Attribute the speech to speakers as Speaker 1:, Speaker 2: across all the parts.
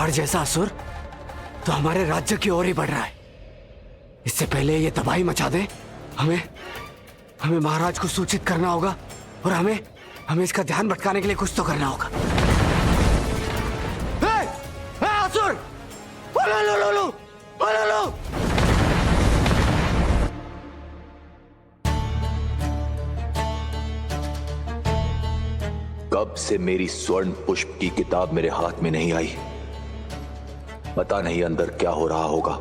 Speaker 1: पहाड़ जैसा असुर तो हमारे राज्य की ओर ही बढ़ रहा है। इससे पहले ये तबाही मचा दे, हमें महाराज को सूचित करना होगा और हमें इसका ध्यान भटकाने के लिए कुछ तो करना होगा। असुर, बोलो।
Speaker 2: कब से मेरी स्वर्ण पुष्प की किताब मेरे हाथ में नहीं आई, पता नहीं अंदर क्या हो रहा होगा।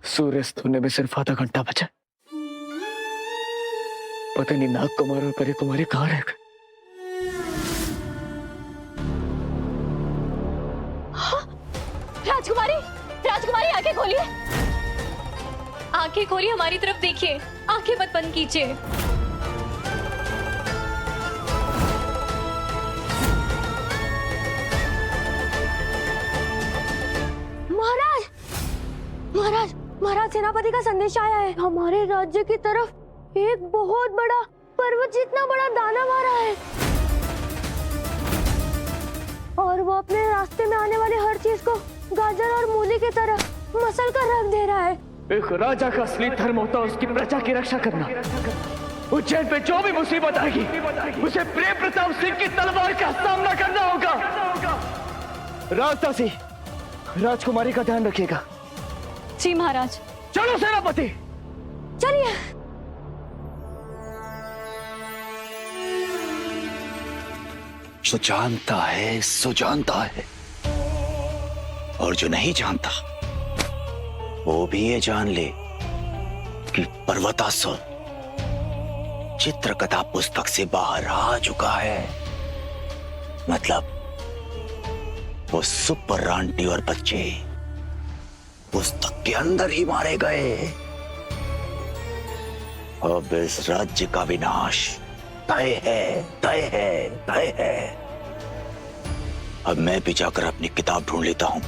Speaker 3: सूर्यास्त होने में सिर्फ आधा घंटा बचा। पता नहीं नाग कुमार और परी कुमारी कहाँ रह गए।
Speaker 4: राजकुमारी आंखें खोलिए, आंखें खोलिए, हमारी तरफ देखिए, आंखें मत बंद कीजिए।
Speaker 5: महाराज सेनापति का संदेश आया है। हमारे राज्य की तरफ एक बहुत बड़ा पर्वत जितना बड़ा दानव आ रहा है और वो अपने रास्ते में आने वाले हर चीज को गाजर और मूली की तरह मसल कर रख दे रहा है।
Speaker 3: एक राजा का असली धर्म होता है उसकी प्रजा की रक्षा करना। उज्जैन पे जो भी मुसीबत आएगी उसे प्रिय प्रताप सिंह की तलवार का सामना करना होगा। राजदासी, राजकुमारी का ध्यान रखिएगा।
Speaker 4: जी महाराज।
Speaker 3: चलो सेनापति,
Speaker 5: चलिए।
Speaker 2: जो जानता है सो जानता है, और जो नहीं जानता वो भी ये जान ले कि पर्वतासुर चित्रकथा पुस्तक से बाहर आ चुका है। मतलब वो सुपर आंटी और बच्चे पुस्तक के अंदर ही मारे गए। अब इस राज्य का विनाश तय है। अब मैं भी जाकर अपनी किताब ढूंढ लेता हूं।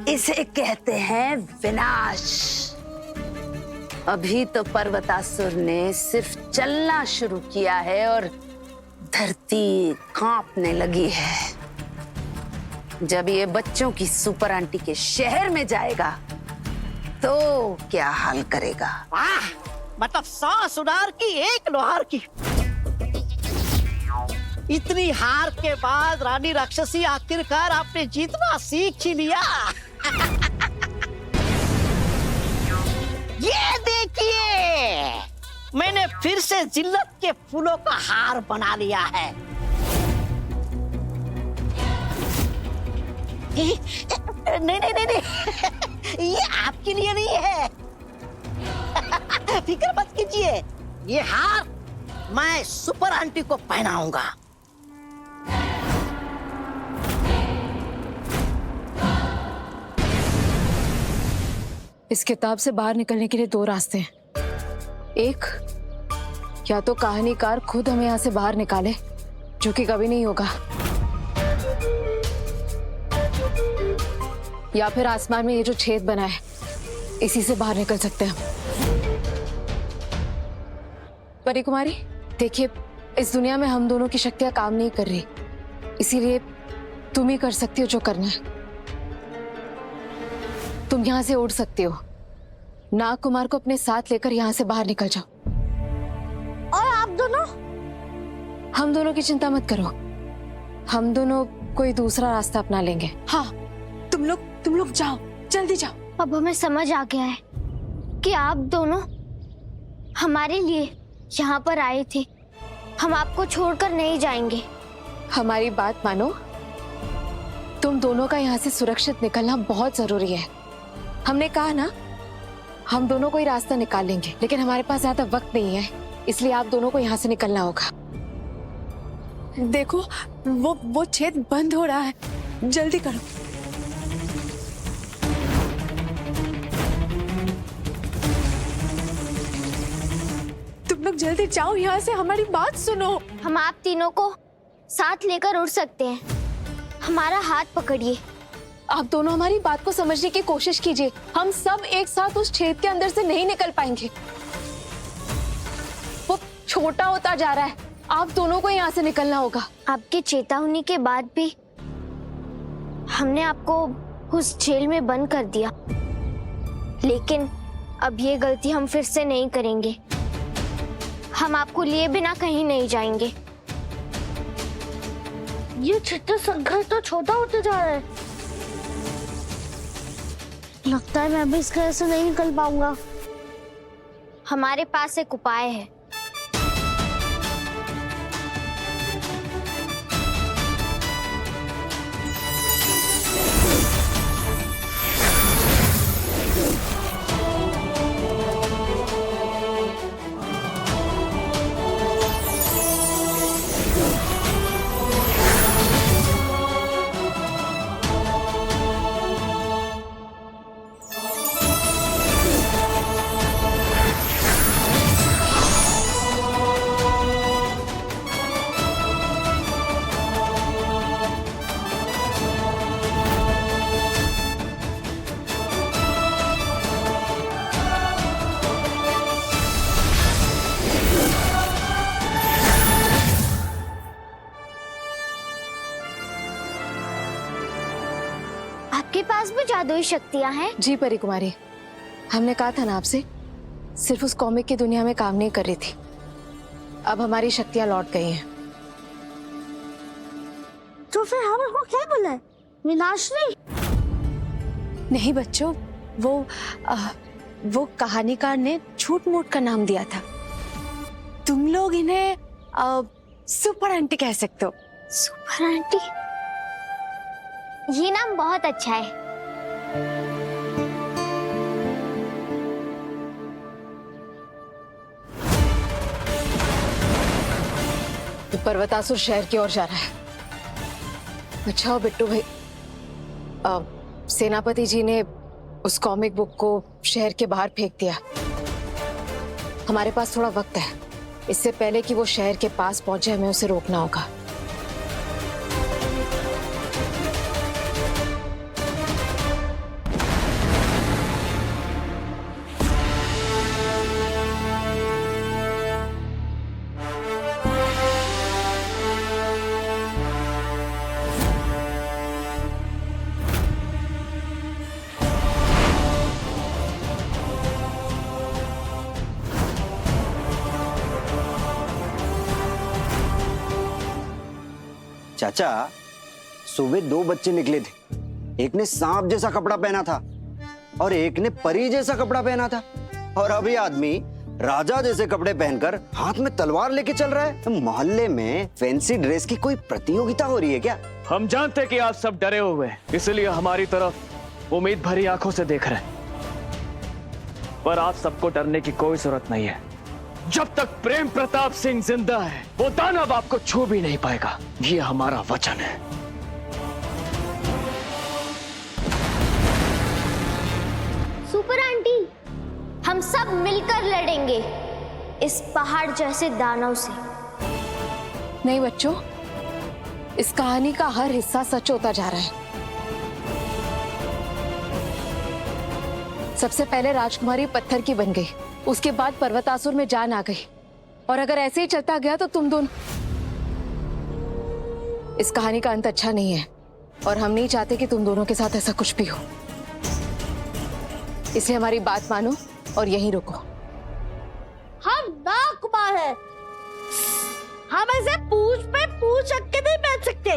Speaker 6: इसे कहते हैं विनाश। अभी तो पर्वतासुर ने सिर्फ चलना शुरू किया है और धरती कांपने लगी है। जब ये बच्चों की सुपर आंटी के शहर में जाएगा तो क्या हाल करेगा।
Speaker 7: वाह, मतलब 100 सुनार की एक लोहार की। इतनी हार के बाद रानी राक्षसी आखिरकार आपने जीतना सीख ही लिया। ये देखिए, मैंने फिर से जिल्लत के फूलों का हार बना लिया है। नहीं, ये आपके लिए नहीं है। फिक्र मत कीजिए, ये हार मैं सुपर आंटी को पहनाऊंगा।
Speaker 8: इस किताब से बाहर निकलने के लिए 2 रास्ते हैं। एक, या तो कहानीकार खुद हमें यहाँ से बाहर निकाले, जो कि कभी नहीं होगा, या फिर आसमान में ये जो छेद बना है इसी से बाहर निकल सकते हैं। परी कुमारी, देखिए, इस दुनिया में हम दोनों की शक्तियां काम नहीं कर रही, इसीलिए तुम ही कर सकती हो जो करना है। तुम यहाँ से उड़ सकती हो, नाग कुमार को अपने साथ लेकर यहाँ से बाहर निकल जाओ।
Speaker 5: और आप दोनों?
Speaker 8: हम दोनों की चिंता मत करो, हम दोनों कोई दूसरा रास्ता अपना लेंगे।
Speaker 5: हाँ, तुम लोग जाओ, जल्दी जाओ।
Speaker 9: अब हमें समझ आ गया है कि आप दोनों हमारे लिए यहाँ पर आए थे। हम आपको छोड़कर नहीं जाएंगे।
Speaker 8: हमारी बात मानो, तुम दोनों का यहाँ से सुरक्षित निकलना बहुत जरूरी है। हमने कहा ना, हम दोनों कोई रास्ता निकाल लेंगे, लेकिन हमारे पास ज्यादा वक्त नहीं है, इसलिए आप दोनों को यहाँ से निकलना होगा।
Speaker 5: देखो, वो छेद बंद हो रहा है, जल्दी करो। तुम लोग जल्दी जाओ यहाँ से, हमारी बात सुनो।
Speaker 9: हम आप तीनों को साथ लेकर उड़ सकते हैं। हमारा हाथ पकड़िए।
Speaker 8: आप दोनों हमारी बात को समझने की कोशिश कीजिए। हम सब एक साथ उस छेद के अंदर से नहीं निकल पाएंगे। वो छोटा होता जा रहा है। आप दोनों को यहाँ से निकलना होगा।
Speaker 9: आपकी चेतावनी के बाद भी हमने आपको उस जेल में बंद कर दिया, लेकिन अब ये गलती हम फिर से नहीं करेंगे। हम आपको लिए बिना कहीं नहीं जाएंगे। ये चित्र संघर्ष तो छोटा होते जा रहा है। लगता है मैं भी इस घर से नहीं निकल पाऊंगा। हमारे पास एक उपाय है। आपके पास भी जादुई शक्तियां हैं?
Speaker 8: जी परी कुमारी, हमने कहा था ना आपसे, सिर्फ उस कॉमिक की दुनिया में काम नहीं कर रही थी। अब हमारी शक्तियां लौट गई हैं।
Speaker 9: तो फिर हम उसको क्या बोला है? विनाशनी?
Speaker 8: नहीं बच्चों, वो कहानीकार ने झूठ मूठ का नाम दिया था। तुम लोग इन्हें सुपर आंटी कह सकते हो।
Speaker 9: Super aunty? ये नाम बहुत अच्छा है।
Speaker 8: तो पर्वतासुर शहर की ओर जा रहा है। अच्छा हो बिट्टू भाई, सेनापति जी ने उस कॉमिक बुक को शहर के बाहर फेंक दिया। हमारे पास थोड़ा वक्त है। इससे पहले कि वो शहर के पास पहुंचे, हमें उसे रोकना होगा।
Speaker 10: चाचा, सुबह 2 बच्चे निकले थे। एक ने सांप जैसा कपड़ा पहना था और एक ने परी जैसा कपड़ा पहना था, और अभी आदमी राजा जैसे कपड़े पहनकर हाथ में तलवार लेके चल रहा है। मोहल्ले में फैंसी ड्रेस की कोई प्रतियोगिता हो रही है क्या?
Speaker 3: हम जानते कि आप सब डरे हुए हैं, इसलिए हमारी तरफ उम्मीद भरी आंखों से देख रहे हैं। पर आप सबको डरने की कोई जरूरत नहीं है। जब तक प्रेम प्रताप सिंह जिंदा है, वो दानव आपको छू भी नहीं पाएगा। ये हमारा वचन है।
Speaker 9: सुपर आंटी, हम सब मिलकर लड़ेंगे इस पहाड़ जैसे दानव से।
Speaker 8: नहीं बच्चों, इस कहानी का हर हिस्सा सच होता जा रहा है। सबसे पहले राजकुमारी पत्थर की बन गई, उसके बाद पर्वतासुर में जान आ गई, और अगर ऐसे ही चलता गया तो तुम दोनों। इस कहानी का अंत अच्छा नहीं है, और हम नहीं चाहते कि तुम दोनों के साथ ऐसा कुछ भी हो। इसलिए हमारी बात मानो और यहीं रुको।
Speaker 9: हम नाकुमार हैं। हम ऐसे पूंछ पे पूंछ रख के नहीं बैठ सकते।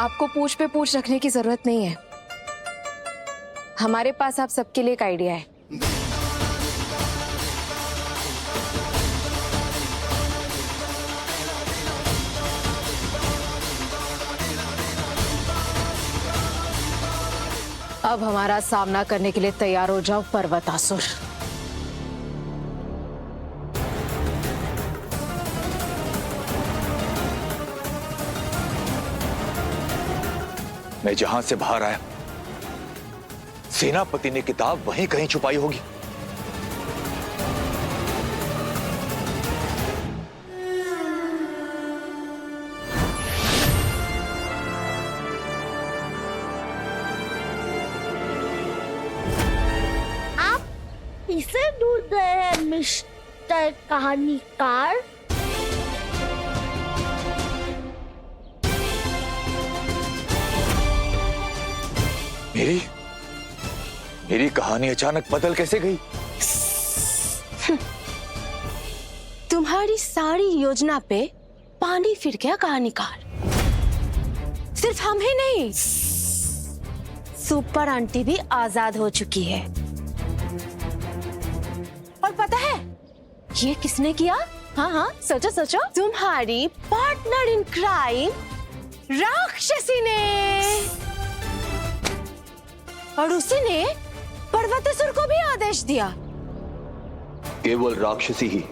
Speaker 8: आपको पूंछ पे पूंछ रखने की जरूरत नहीं है। हमारे पास आप सबके लिए एक आइडिया है। अब हमारा सामना करने के लिए तैयार हो जाओ पर्वतासुर।
Speaker 2: मैं जहां से बाहर आया, सेनापति ने किताब वहीं कहीं छुपाई होगी।
Speaker 9: मिस्टर कहानीकार।
Speaker 2: मेरी कहानी अचानक बदल कैसे गई?
Speaker 8: तुम्हारी सारी योजना पे पानी फिर गया कहानीकार। सिर्फ हम ही नहीं, सुपर आंटी भी आजाद हो चुकी है। और पता है ये किसने किया? हाँ, सोचो सोचो। तुम्हारी पार्टनर इन क्राइम राक्षसी ने। और उसी ने पर्वतासुर को भी आदेश दिया।
Speaker 2: केवल राक्षसी ही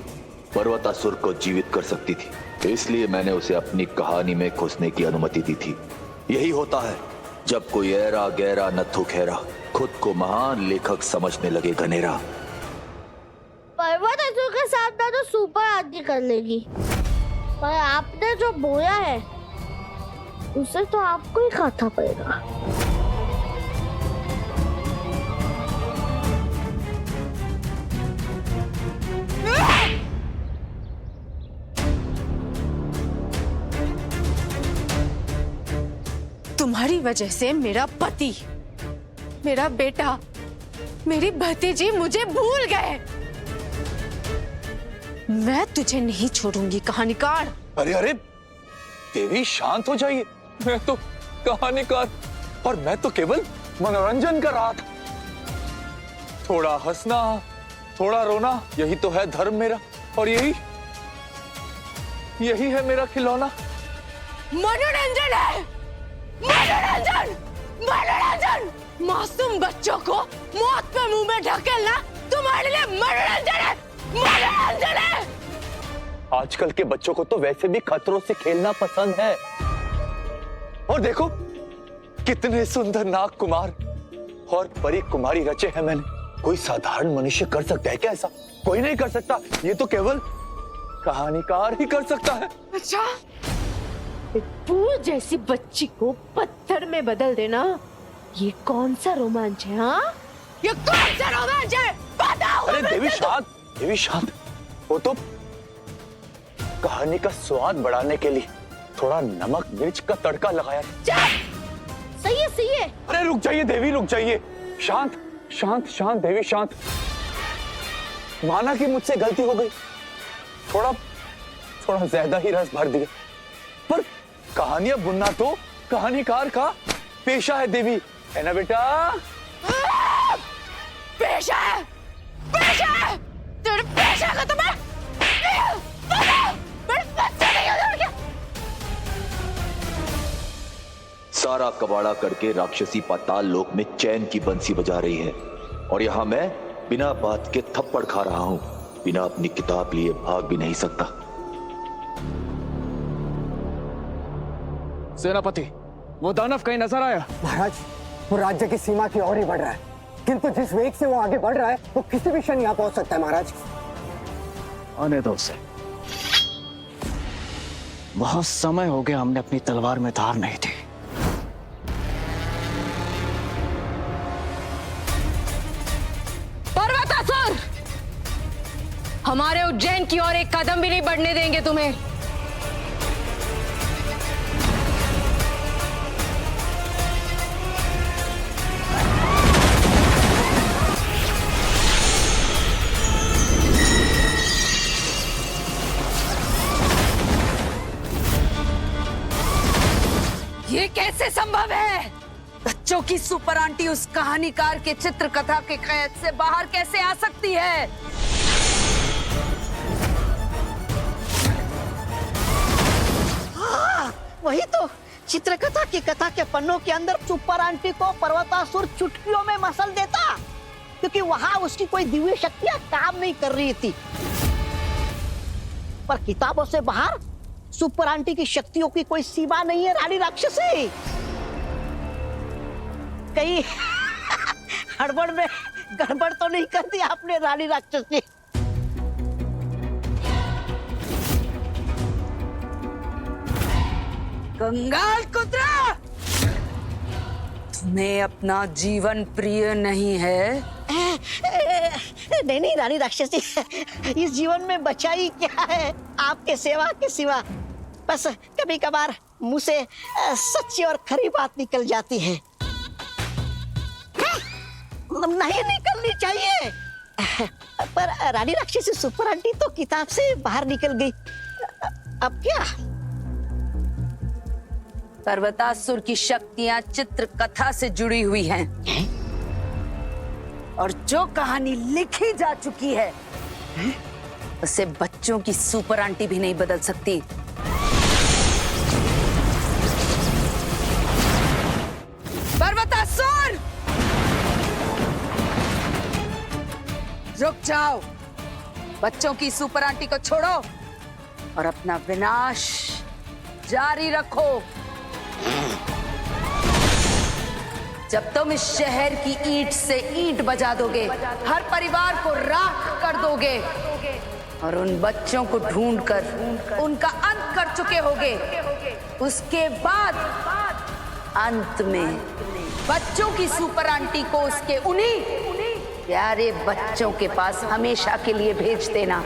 Speaker 2: पर्वतासुर को जीवित कर सकती थी, इसलिए मैंने उसे अपनी कहानी में घुसने की अनुमति दी थी। यही होता है जब कोई ऐरा गहरा नथु खेरा खुद को महान लेखक समझने लगे घनेरा।
Speaker 9: पर्वतासुर के साथ ना तो सुपर आंटी कर लेगी, पर आपने जो बोया है उसे तो आपको ही खाना पड़ेगा।
Speaker 8: तुम्हारी वजह से मेरा पति, मेरा बेटा, मेरी भतीजी मुझे भूल गए। मैं तुझे नहीं छोड़ूंगी कहानीकार।
Speaker 2: अरे अरे देवी शांत हो जाइए। मैं तो कहानीकार और मैं तो केवल मनोरंजन कर रहा था। थोड़ा हंसना, थोड़ा रोना, यही तो है धर्म मेरा, और यही है मेरा खिलौना।
Speaker 8: मनोरंजन है, मनोरंजन, मनोरंजन। मासूम बच्चों को मौत पे मुंह में ढकेलना तुम्हारे लिए मनोरंजन है, मनोरंजन है।
Speaker 2: आजकल के बच्चों को तो वैसे भी खतरों से खेलना पसंद है। और देखो कितने सुंदर नाग कुमार और परी कुमारी रचे हैं मैंने। कोई साधारण मनुष्य कर सकता है क्या ऐसा? कोई नहीं कर सकता। ये तो केवल कहानीकार ही कर सकता है।
Speaker 8: अच्छा, फूल जैसी बच्ची को पत्थर में बदल देना, ये कौन सा रोमांच है? हाँ, ये कौन सा रोमांच है? बताओ।
Speaker 2: अरे देवी शांत, देवी शांत। वो तो कहानी का स्वाद बढ़ाने के लिए थोड़ा नमक मिर्च का तड़का लगाया।
Speaker 9: सही है, सही है।
Speaker 2: अरे रुक जाइए देवी, रुक जाइए। शांत शांत शांत देवी शांत। माना कि मुझसे गलती हो गई, थोड़ा ज्यादा ही रस भर दिया, पर कहानियां बुनना तो कहानीकार का पेशा है देवी, है ना बेटा?
Speaker 8: पेशा है, पेशा है। तेरे पेशा का तो मैं बच्चा नहीं हो गया।
Speaker 2: सारा कबाड़ा करके राक्षसी पाताल लोक में चैन की बंसी बजा रही है, और यहां मैं बिना बात के थप्पड़ खा रहा हूं। बिना अपनी किताब लिए भाग भी नहीं सकता।
Speaker 3: सेनापति, वो दानव कहीं नजर आया?
Speaker 1: महाराज, वो राज्य की सीमा की ओर ही बढ़ रहा है, किंतु जिस वेग से वो आगे बढ़ रहा है वो किसी भी क्षण यहाँ पहुंच सकता है। महाराज,
Speaker 3: आने दो उसे। बहुत समय हो गया हमने अपनी तलवार में धार नहीं थी।
Speaker 8: पर्वतासुर, हमारे उज्जैन की ओर एक कदम भी नहीं बढ़ने देंगे तुम्हें। ये कैसे संभव है? बच्चों की सुपर आंटी उस कहानीकार के चित्रकथा के कैद से बाहर कैसे आ सकती है?
Speaker 7: हाँ, वही तो चित्रकथा की कथा के पन्नों के अंदर सुपर आंटी को पर्वतासुर चुटकियों में मसल देता, क्योंकि वहां उसकी कोई दिव्य शक्तियां काम नहीं कर रही थी। पर किताबों से बाहर सुपर आंटी की शक्तियों की कोई सीमा नहीं है। रानी राक्षसी, कहीं हड़बड़ में गड़बड़ तो नहीं कर दी आपने रानी राक्षसी?
Speaker 6: कंगाल कुत्रा, तुम्हें अपना जीवन प्रिय नहीं है?
Speaker 7: नहीं नहीं रानी राक्षसी, इस जीवन में बचा ही क्या है आपके सेवा के सिवा। बस कभी कभार मुंह से सच्ची और खरी बात निकल जाती है। नहीं निकलनी चाहिए। पर रानी राक्षसी सुपर आंटी तो किताब से बाहर निकल गई, अब क्या?
Speaker 6: पर्वतासुर की शक्तियां चित्र कथा से जुड़ी हुई हैं। और जो कहानी लिखी जा चुकी है उसे बच्चों की सुपर आंटी भी नहीं बदल सकती। पर्वतासुर, रुक जाओ। बच्चों की सुपर आंटी को छोड़ो और अपना विनाश जारी रखो। जब तुम इस शहर की ईंट से ईंट बजा दोगे, हर परिवार को राख कर दोगे और उन बच्चों को ढूंढकर उनका अंत कर चुके होगे, उसके बाद अंत में बच्चों की सुपर आंटी को उसके उन्हीं प्यारे बच्चों के पास हमेशा के लिए भेज देना।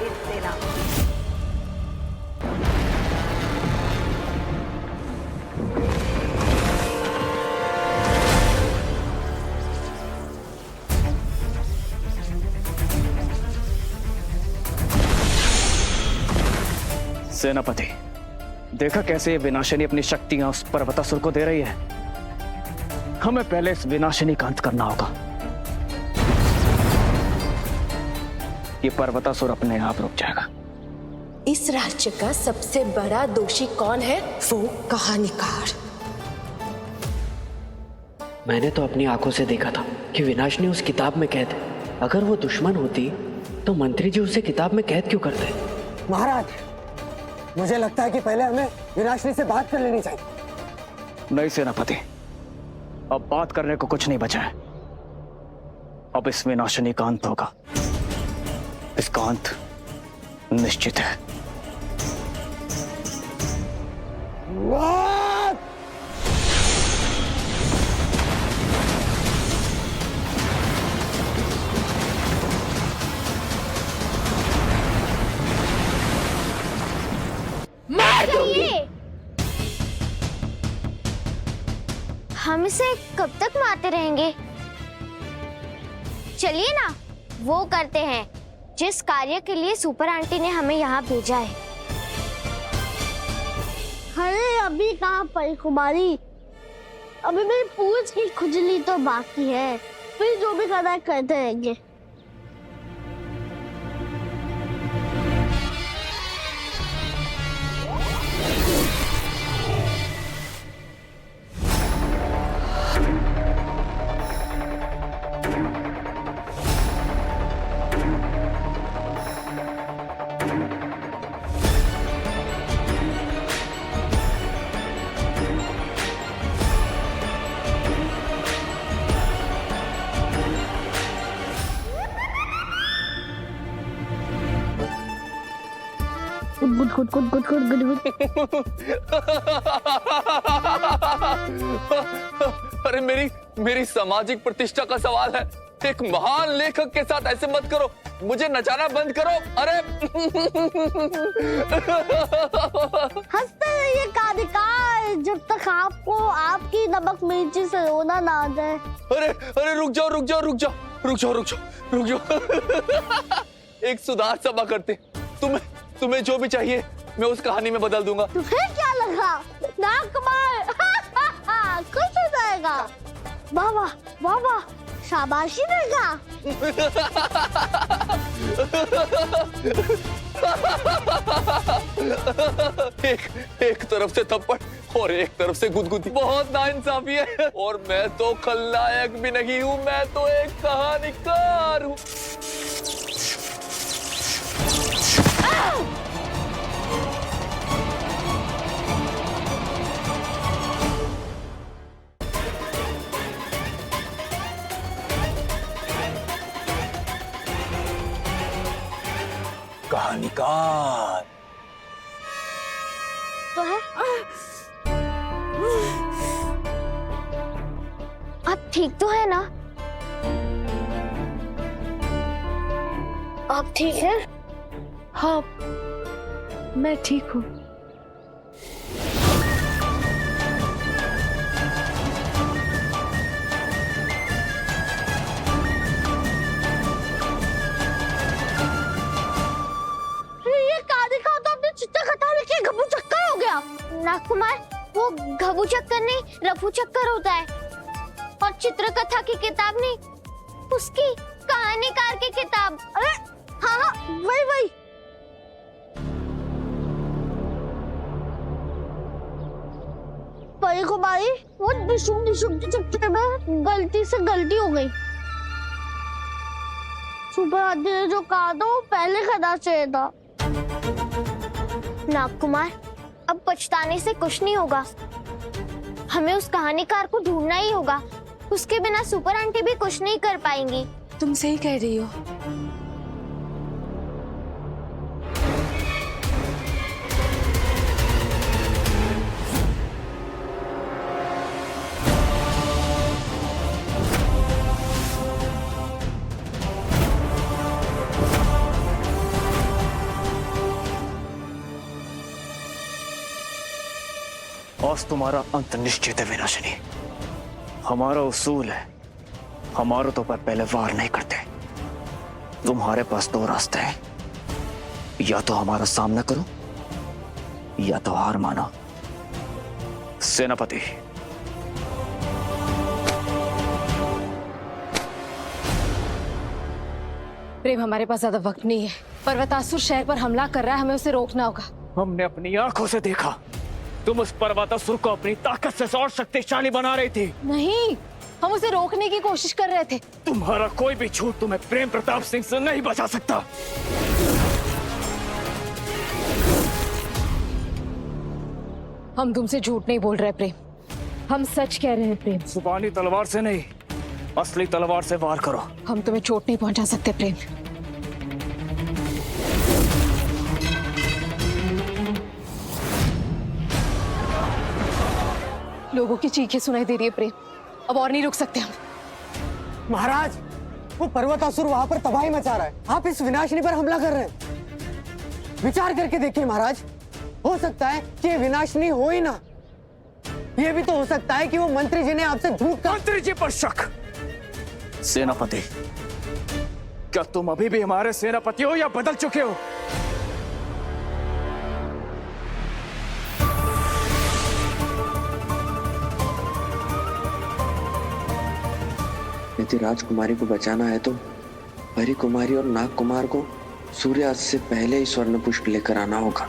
Speaker 3: सेनापति, देखा कैसे ये विनाशिनी अपनी शक्तियां उस पर्वतासुर को दे रही है। हमें पहले इस विनाशिनी का अंत करना होगा। ये पर्वतासुर अपने आप रुक जाएगा।
Speaker 8: इस राज्य का सबसे बड़ा दोषी कौन है? वो कहानीकार।
Speaker 1: मैंने तो अपनी आंखों से देखा था कि विनाशिनी उस किताब में कैद है। अगर वो दुश्मन होती तो मंत्री जी उसे किताब में कैद क्यों करते?
Speaker 11: महाराज, मुझे लगता है कि पहले हमें विनाशिनी से बात कर लेनी चाहिए।
Speaker 3: नहीं सेनापति, अब बात करने को कुछ नहीं बचा है। अब इस विनाशिनी का अंत होगा। इसका अंत निश्चित है।
Speaker 9: हम इसे कब तक मारते रहेंगे? चलिए ना, वो करते हैं जिस कार्य के लिए सुपर आंटी ने हमें यहाँ भेजा है।
Speaker 5: अरे अभी कहाँ परी कुमारी, अभी मेरी पूंछ की खुजली तो बाकी है। फिर जो भी करना है करते रहेंगे। Good good good good good good.
Speaker 2: अरे मेरी सामाजिक प्रतिष्ठा का सवाल है। एक महान लेखक के साथ ऐसे मत करो। मुझे नचाना बंद करो। अरे
Speaker 5: हंसते रहिए कहानीकार, जब तक आपको आपकी नमक मिर्ची से रोना ना आ जाए।
Speaker 2: अरे रुक जाओ। एक सुधार सभा करते। तुम्हें जो भी चाहिए मैं उस कहानी में बदल दूंगा।
Speaker 5: तुम्हें क्या लगा? नागकुमार खुश हो जाएगा। वाह वाह वाह वाह, शाबाशी देगा।
Speaker 2: एक तरफ से थप्पड़ और एक तरफ से गुदगुदी। बहुत नाइंसाफी है। और मैं तो खलनायक भी नहीं हूँ, मैं तो एक कहानीकार हूँ। कहानीकार
Speaker 9: तो है। आप ठीक तो है ना?
Speaker 5: आप ठीक हैं?
Speaker 8: हाँ, मैं ठीक हूँ।
Speaker 5: ये कहा दिखा तो अपने चित्ता कटा लेके घबू चक्कर हो गया।
Speaker 9: नागकुमार, वो घबू चक्कर नहीं, रफू चक्कर होता है। और चित्रकथा की किताब नहीं, उसकी कहानीकार की किताब।
Speaker 5: अरे हाँ हाँ, वही। परी कुमारी, वो डिशुम के चक्कर में गलती हो गई। सुपर आंटी ने जो कहा था वो पहले करना चाहिए था।
Speaker 9: नागकुमार, अब पछताने से कुछ नहीं होगा। हमें उस कहानीकार को ढूंढना ही होगा। उसके बिना सुपर आंटी भी कुछ नहीं कर पाएंगी।
Speaker 8: तुम सही कह रही हो।
Speaker 3: आज तुम्हारा अंत निश्चित है विनाशिनी। हमारा उसूल है, हमारे तो पर पहले वार नहीं करते। तुम्हारे पास दो रास्ते हैं, या तो हमारा सामना करो या तो हार मानो। सेनापति,
Speaker 8: प्रेम, हमारे पास ज्यादा वक्त नहीं है। पर्वतासुर शहर पर हमला कर रहा है, हमें उसे रोकना होगा।
Speaker 3: हमने अपनी आंखों से देखा, तुम उस पर्वतासुर को अपनी ताकत से और शक्तिशाली बना रही थी।
Speaker 8: नहीं, हम उसे रोकने की कोशिश कर रहे थे।
Speaker 3: तुम्हारा कोई भी झूठ तुम्हें प्रेम प्रताप सिंह से नहीं बचा सकता।
Speaker 8: हम तुमसे झूठ नहीं बोल रहे प्रेम, हम सच कह रहे हैं प्रेम।
Speaker 3: जुबानी तलवार से नहीं, असली तलवार से वार करो।
Speaker 8: हम तुम्हें चोट नहीं पहुंचा सकते प्रेम। लोगों की चीखें सुनाई दे रही है प्रेम, अब और नहीं रुक सकते हम।
Speaker 11: महाराज, वो पर्वतासुर वहां पर तबाही मचा रहा है। आप इस विनाशिनी पर हमला कर रहे हैं। विचार करके देखिए महाराज, हो सकता है कि ये विनाशिनी हो ही ना। ये भी तो हो सकता है कि वो मंत्री जी ने आपसे झूठ कहा।
Speaker 3: मंत्री जी पर शक? सेनापति, क्या तुम अभी भी हमारे सेनापति हो या बदल चुके हो?
Speaker 12: यदि राजकुमारी को बचाना है तो परी कुमारी और नाग कुमार को सूर्यास्त से पहले ही स्वर्ण पुष्प लेकर आना होगा।